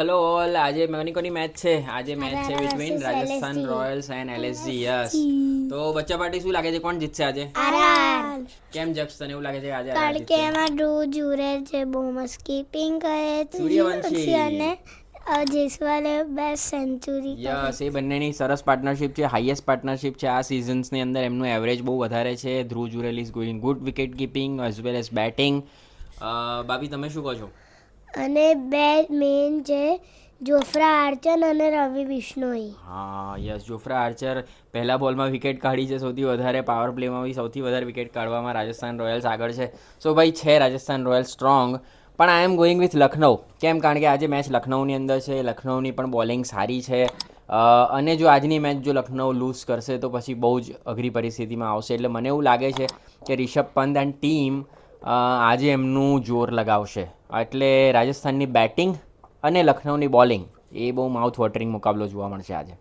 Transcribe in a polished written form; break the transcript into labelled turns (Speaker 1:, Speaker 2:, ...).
Speaker 1: Hello all, આજે કોની match છે? આજે મેચ છે between Rajasthan Royals and LSG. Yes. તો બચ્ચા પાર્ટી શું લાગે છે કોણ જીતશે આજે?
Speaker 2: આરઆર.
Speaker 1: કેમ જક્ષ તને એવું લાગે છે કે આજે આરઆર
Speaker 2: કારણ કે
Speaker 1: જીતશે?
Speaker 2: એમાં ધ્રુવ જુરેલ છે, બહુ મસ્ત કીપિંગ કરે છે.
Speaker 1: સૂર્યવંશી
Speaker 2: અને જયસ્વાલે બેસ્ટ સેન્ચુરી
Speaker 1: યસ, એ બંનેની સરસ પાર્ટનરશિપ છે, હાઈએસ્ટ પાર્ટનરશિપ છે આ સિઝન્સની અંદર. એમનું એવરેજ બહુ વધારે છે. Dhruv Jurel is going good wicket keeping as well as batting. બાબી, તમે શું કહો છો?
Speaker 2: અને બે મેન છે, જોફ્રા આર્ચર અને રવિ બિશ્નોઈ.
Speaker 1: હા યસ, જોફ્રા આર્ચર પહેલા બોલમાં વિકેટ કાઢી છે સૌથી વધારે. પાવર પ્લેમાં બી સૌથી વધારે વિકેટ કાઢવામાં રાજસ્થાન રોયલ્સ આગળ છે. સો ભાઈ, છે રાજસ્થાન રોયલ્સ સ્ટ્રોંગ, પણ આઈ એમ ગોઈંગ વિથ લખનઉ. કેમ? કારણ કે આજે મેચ લખનઉની અંદર છે. લખનઉની પણ બોલિંગ સારી છે. અને જો આજની મેચ જો લખનઉ લૂઝ કરશે તો પછી બહુ જ અઘરી પરિસ્થિતિમાં આવશે. એટલે મને એવું લાગે છે કે રિષભ પંત એન્ડ ટીમ આજે એમનું જોર લગાવશે. એટલે રાજસ્થાનની બેટિંગ અને લખનઉની બોલિંગ, એ બહુ માઉથ વોટરિંગ મુકાબલો જોવા મળશે આજે.